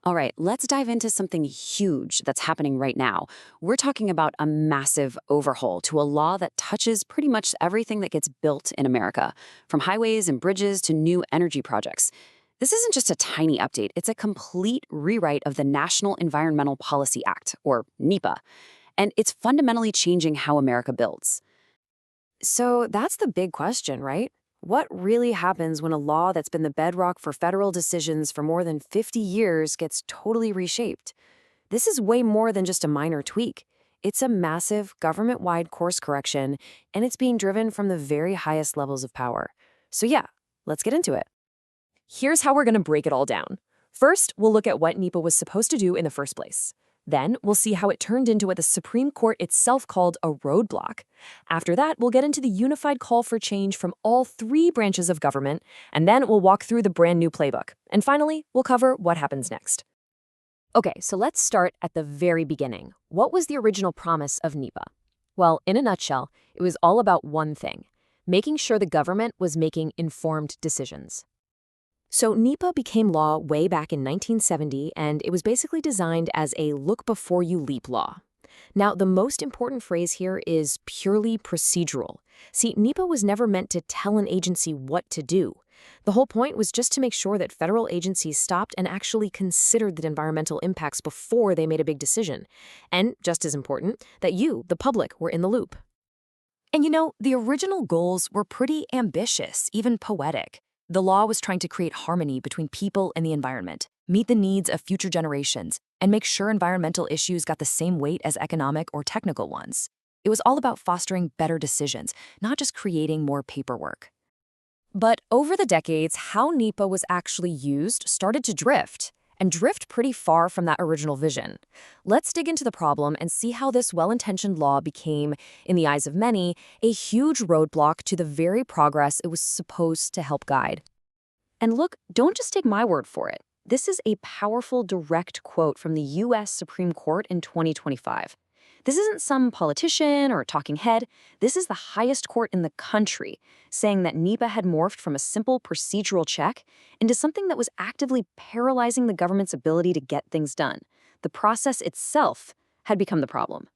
All right, let's dive into something huge that's happening right now. We're talking about a massive overhaul to a law that touches pretty much everything that gets built in America, from highways and bridges to new energy projects. This isn't just a tiny update, it's a complete rewrite of the National Environmental Policy Act, or NEPA, and it's fundamentally changing how America builds. So that's the big question, right? What really happens when a law that's been the bedrock for federal decisions for more than 50 years gets totally reshaped? This is way more than just a minor tweak. It's a massive, government-wide course correction, and it's being driven from the very highest levels of power. So yeah, let's get into it. Here's how we're going to break it all down. First, we'll look at what NEPA was supposed to do in the first place. Then, we'll see how it turned into what the Supreme Court itself called a roadblock. After that, we'll get into the unified call for change from all three branches of government, and then we'll walk through the brand new playbook. And finally, we'll cover what happens next. Okay, so let's start at the very beginning. What was the original promise of NEPA? Well, in a nutshell, it was all about one thing: making sure the government was making informed decisions. So NEPA became law way back in 1970, and it was basically designed as a look-before-you-leap law. Now, the most important phrase here is purely procedural. See, NEPA was never meant to tell an agency what to do. The whole point was just to make sure that federal agencies stopped and actually considered the environmental impacts before they made a big decision. And, just as important, that you, the public, were in the loop. And the original goals were pretty ambitious, even poetic. The law was trying to create harmony between people and the environment, meet the needs of future generations, and make sure environmental issues got the same weight as economic or technical ones. It was all about fostering better decisions, not just creating more paperwork. But over the decades, how NEPA was actually used started to drift pretty far from that original vision. Let's dig into the problem and see how this well-intentioned law became, in the eyes of many, a huge roadblock to the very progress it was supposed to help guide. And look, don't just take my word for it. This is a powerful, direct quote from the U.S. Supreme Court in 2025. This isn't some politician or talking head. This is the highest court in the country, saying that NEPA had morphed from a simple procedural check into something that was actively paralyzing the government's ability to get things done. The process itself had become the problem.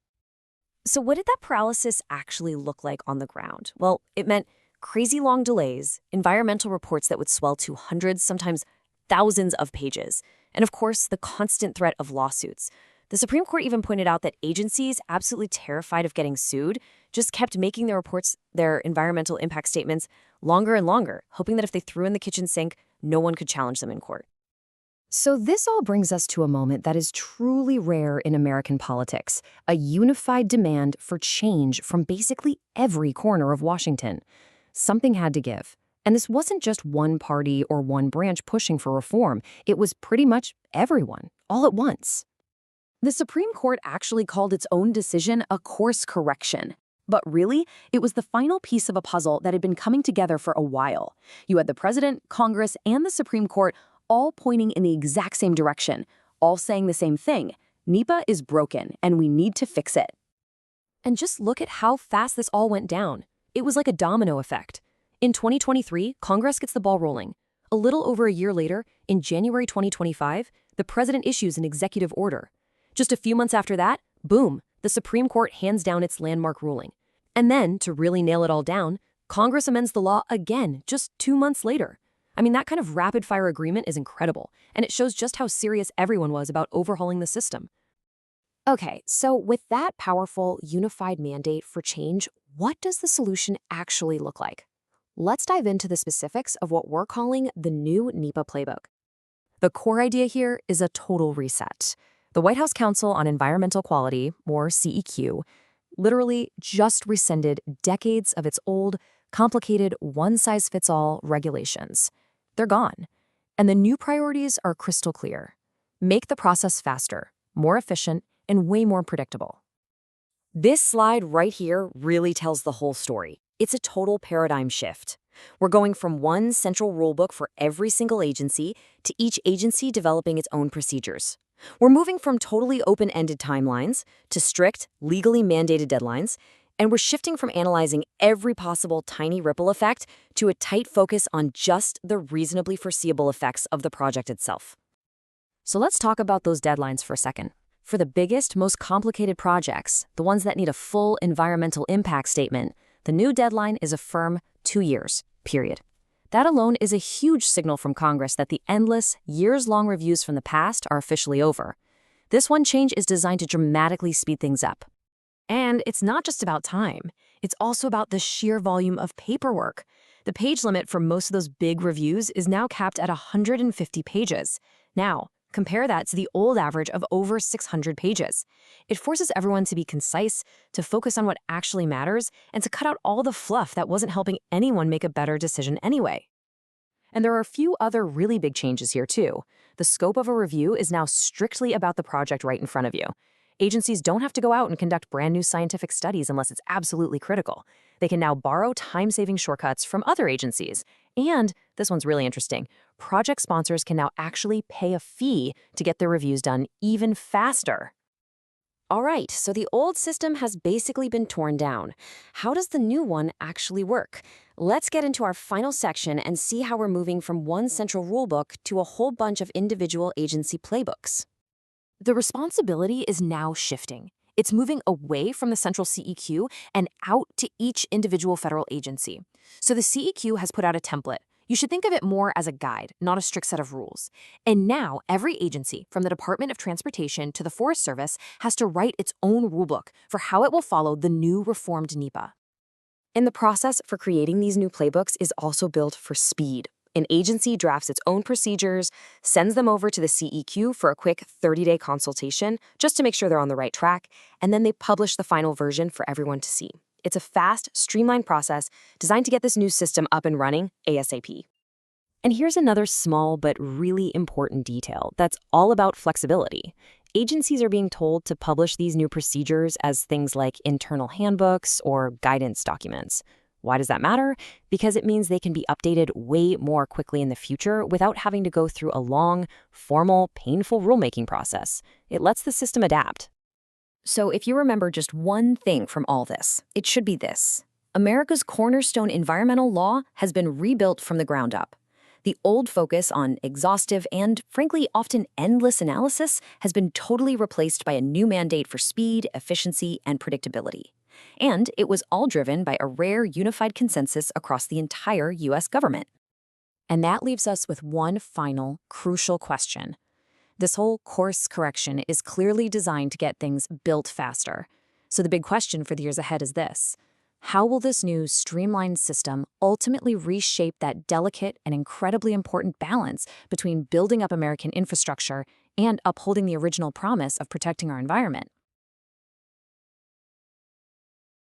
So what did that paralysis actually look like on the ground? Well, it meant crazy long delays, environmental reports that would swell to hundreds, sometimes thousands of pages, and of course, the constant threat of lawsuits. The Supreme Court even pointed out that agencies, absolutely terrified of getting sued, just kept making their reports, their environmental impact statements, longer and longer, hoping that if they threw in the kitchen sink, no one could challenge them in court. So this all brings us to a moment that is truly rare in American politics, a unified demand for change from basically every corner of Washington. Something had to give. And this wasn't just one party or one branch pushing for reform. It was pretty much everyone, all at once. The Supreme Court actually called its own decision a course correction. But really, it was the final piece of a puzzle that had been coming together for a while. You had the president, Congress, and the Supreme Court all pointing in the exact same direction, all saying the same thing: NEPA is broken, and we need to fix it. And just look at how fast this all went down. It was like a domino effect. In 2023, Congress gets the ball rolling. A little over a year later, in January 2025, the president issues an executive order. Just a few months after that, boom, the Supreme Court hands down its landmark ruling. And then, to really nail it all down, Congress amends the law again just 2 months later. I mean, that kind of rapid-fire agreement is incredible, and it shows just how serious everyone was about overhauling the system. Okay, so with that powerful, unified mandate for change, what does the solution actually look like? Let's dive into the specifics of what we're calling the new NEPA playbook. The core idea here is a total reset. The White House Council on Environmental Quality, or CEQ, literally just rescinded decades of its old, complicated, one-size-fits-all regulations. They're gone. And the new priorities are crystal clear. Make the process faster, more efficient, and way more predictable. This slide right here really tells the whole story. It's a total paradigm shift. We're going from one central rulebook for every single agency to each agency developing its own procedures. We're moving from totally open-ended timelines to strict, legally mandated deadlines, and we're shifting from analyzing every possible tiny ripple effect to a tight focus on just the reasonably foreseeable effects of the project itself. So let's talk about those deadlines for a second. For the biggest, most complicated projects, the ones that need a full environmental impact statement, the new deadline is a firm 2 years, period. That alone is a huge signal from Congress that the endless, years-long reviews from the past are officially over. This one change is designed to dramatically speed things up. And it's not just about time. It's also about the sheer volume of paperwork. The page limit for most of those big reviews is now capped at 150 pages. Now, compare that to the old average of over 600 pages. It forces everyone to be concise, to focus on what actually matters, and to cut out all the fluff that wasn't helping anyone make a better decision anyway. And there are a few other really big changes here, too. The scope of a review is now strictly about the project right in front of you. Agencies don't have to go out and conduct brand new scientific studies unless it's absolutely critical. They can now borrow time-saving shortcuts from other agencies. And, this one's really interesting, project sponsors can now actually pay a fee to get their reviews done even faster. All right, so the old system has basically been torn down. How does the new one actually work? Let's get into our final section and see how we're moving from one central rulebook to a whole bunch of individual agency playbooks. The responsibility is now shifting. It's moving away from the central CEQ and out to each individual federal agency. So the CEQ has put out a template. You should think of it more as a guide, not a strict set of rules. And now every agency, from the Department of Transportation to the Forest Service, has to write its own rulebook for how it will follow the new reformed NEPA. And the process for creating these new playbooks is also built for speed. An agency drafts its own procedures, sends them over to the CEQ for a quick 30-day consultation just to make sure they're on the right track, and then they publish the final version for everyone to see. It's a fast, streamlined process designed to get this new system up and running ASAP. And here's another small but really important detail that's all about flexibility. Agencies are being told to publish these new procedures as things like internal handbooks or guidance documents. Why does that matter? Because it means they can be updated way more quickly in the future without having to go through a long, formal, painful rulemaking process. It lets the system adapt. So if you remember just one thing from all this, it should be this. America's cornerstone environmental law has been rebuilt from the ground up. The old focus on exhaustive and, frankly, often endless analysis has been totally replaced by a new mandate for speed, efficiency, and predictability. And it was all driven by a rare unified consensus across the entire U.S. government. And that leaves us with one final, crucial question. This whole course correction is clearly designed to get things built faster. So the big question for the years ahead is this. How will this new streamlined system ultimately reshape that delicate and incredibly important balance between building up American infrastructure and upholding the original promise of protecting our environment?